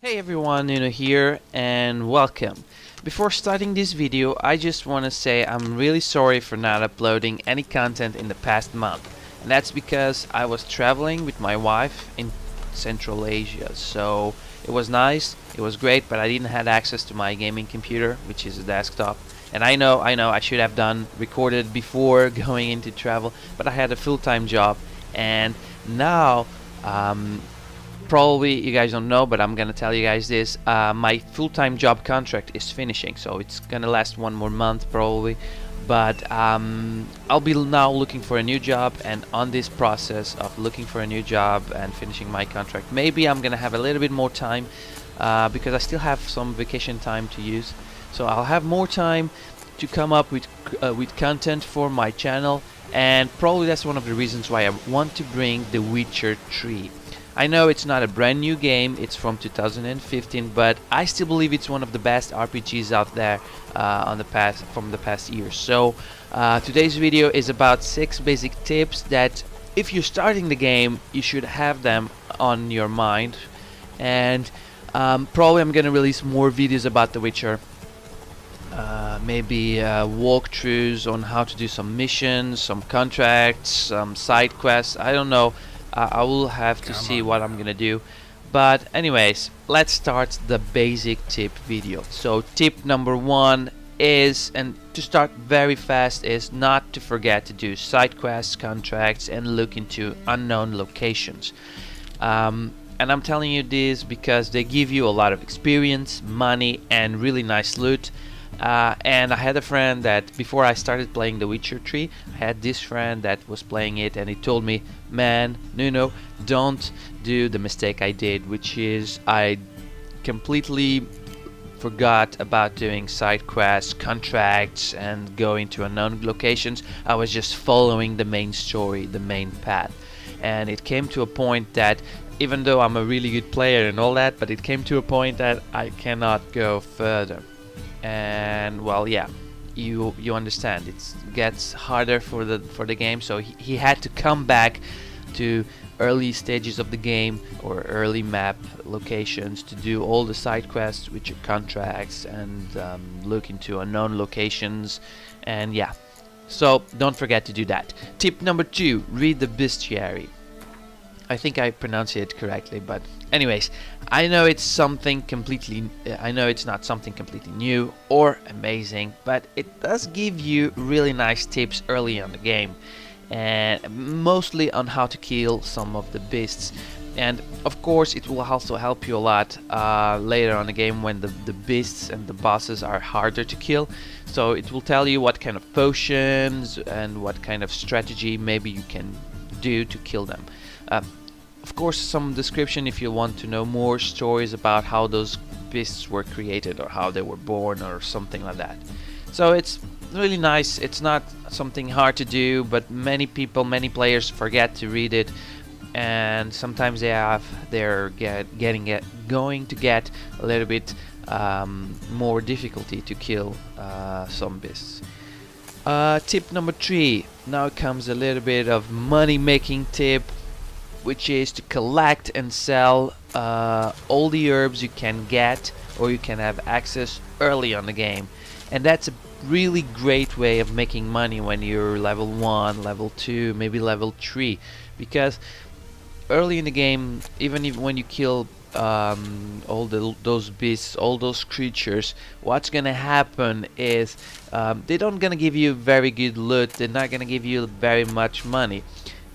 Hey everyone, Nuno here and welcome. Before starting this video, I just want to say I'm really sorry for not uploading any content in the past month. And that's because I was traveling with my wife in Central Asia. So it was nice, it was great, but I didn't have access to my gaming computer, which is a desktop. And I know I should have recorded before going into travel, but I had a full-time job and now probably you guys don't know, but I'm gonna tell you guys this. My full-time job contract is finishing, so it's gonna last one more month probably. But I'll be now looking for a new job, and on this process of looking for a new job and finishing my contract, maybe I'm gonna have a little bit more time because I still have some vacation time to use. So I'll have more time to come up with content for my channel, and probably that's one of the reasons why I want to bring The Witcher 3. I know it's not a brand new game, it's from 2015, but I still believe it's one of the best RPGs out there from the past years. So today's video is about 6 basic tips that if you're starting the game, you should have them on your mind. And probably I'm gonna release more videos about The Witcher. Maybe walkthroughs on how to do some missions, some contracts, some side quests, I don't know. I will have to see what I'm gonna do. But anyways, let's start the basic tip video. So tip number 1 is, and to start very fast, is not to forget to do side quests, contracts, and look into unknown locations. And I'm telling you this because they give you a lot of experience, money, and really nice loot. And I had a friend that before I started playing The Witcher 3, I had this friend that was playing it, and he told me, man, Nuno, don't do the mistake I did, which is I completely forgot about doing side quests, contracts, and going to unknown locations. I was just following the main story, the main path. And it came to a point that even though I'm a really good player and all that, but it came to a point that I cannot go further. And well, yeah, you understand, it gets harder for the game, so he had to come back to early stages of the game or early map locations to do all the side quests, which are contracts, and look into unknown locations. And yeah, so don't forget to do that. Tip number 2, read the Bestiary. I think I pronounced it correctly, but anyways, I know it's not something completely new or amazing, but it does give you really nice tips early on the game, and mostly on how to kill some of the beasts. And of course it will also help you a lot later on the game when the beasts and the bosses are harder to kill. So it will tell you what kind of potions and what kind of strategy maybe you can do to kill them. Of course, some description if you want to know more stories about how those beasts were created or how they were born or something like that. So it's really nice. It's not something hard to do, but many players forget to read it, and sometimes they're going to get a little bit more difficulty to kill some beasts. Tip number 3. Now comes a little bit of money-making tip, which is to collect and sell all the herbs you can get or you can have access early on the game. And that's a really great way of making money when you're level 1, level 2, maybe level 3, because early in the game, even when you kill those beasts, all those creatures, what's gonna happen is they don't gonna give you very good loot, they're not gonna give you very much money.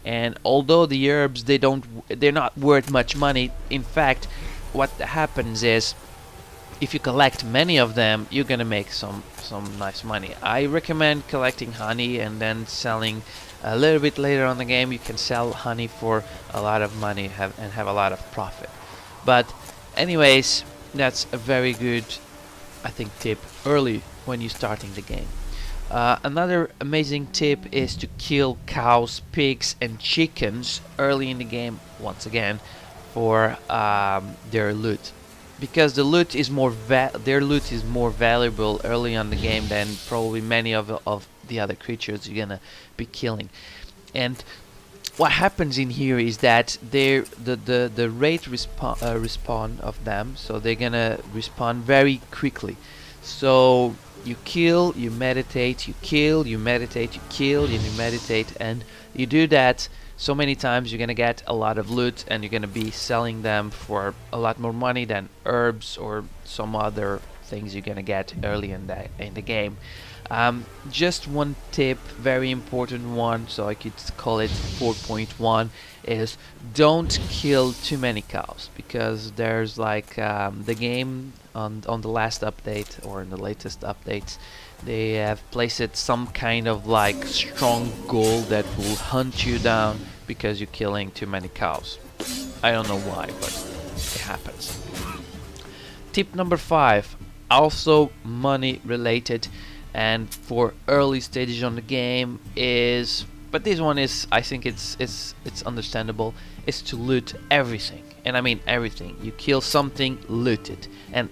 And although the herbs, they're not worth much money, in fact what happens is if you collect many of them, you're gonna make some nice money. I recommend collecting honey and then selling a little bit later on the game. You can sell honey for a lot of money and have a lot of profit. But anyways, that's a very good, I think, tip early when you're starting the game. Another amazing tip is to kill cows, pigs, and chickens early in the game, once again, for their loot, because their loot is more valuable early on the game than probably many of the other creatures you're gonna be killing. And what happens in here is that the rate respawn of them, so they're gonna respawn very quickly. So you kill, you meditate, you kill, you meditate, you kill, and you meditate, and you do that so many times you're gonna get a lot of loot, and you're gonna be selling them for a lot more money than herbs or some other things you're gonna get early in the game. Just one tip, very important one, so I could call it 4.1, is don't kill too many cows, because there's like the game on the last update or in the latest updates, they have placed some kind of like strong goal that will hunt you down because you're killing too many cows. I don't know why, but it happens. Tip number 5, also money related, and for early stages on the game is, but this one is, I think it's understandable, is to loot everything. And I mean everything. You kill something, loot it and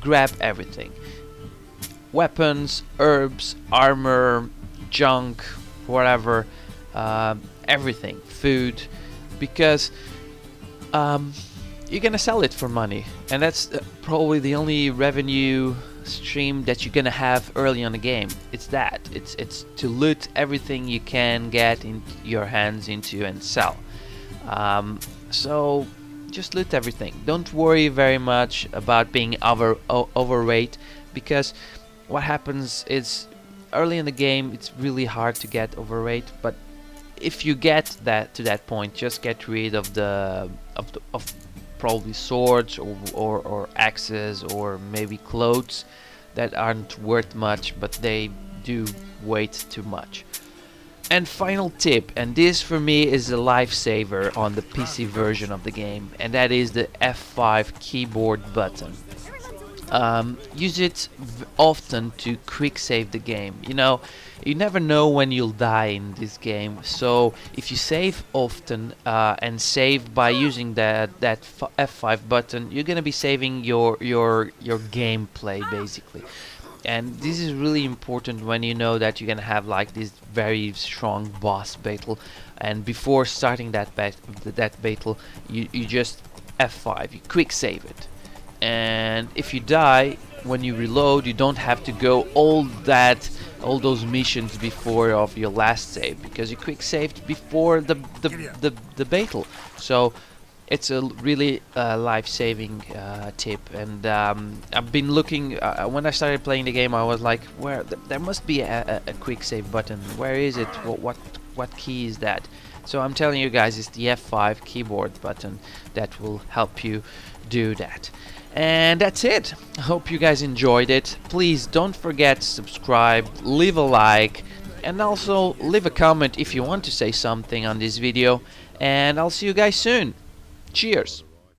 grab everything. Weapons, herbs, armor, junk, whatever, everything, food, because you're gonna sell it for money, and that's probably the only revenue stream that you're gonna have early on the game. It's that it's to loot everything you can get in your hands into and sell. So just loot everything. Don't worry very much about being overweight, because what happens is early in the game it's really hard to get overweight, but if you get to that point, just get rid of probably swords or axes or maybe clothes that aren't worth much, but they do weight too much. And final tip, and this for me is a lifesaver on the PC version of the game, and that is the F5 keyboard button. Use it often to quick save the game. You know, you never know when you'll die in this game, so if you save often and save by using that F5 button, you're gonna be saving your gameplay basically. And this is really important when you know that you're gonna have like this very strong boss battle, and before starting that battle, you just F5, you quick save it. And if you die when you reload, you don't have to go all those missions before of your last save, because you quick saved before the battle. So it's a really life-saving tip. And I've been looking when I started playing the game, I was like, where there must be a quick save button. Where is it? What key is that? So I'm telling you guys, it's the F5 keyboard button that will help you do that. And that's it. I hope you guys enjoyed it. Please don't forget to subscribe, leave a like, and also leave a comment if you want to say something on this video. And I'll see you guys soon. Cheers.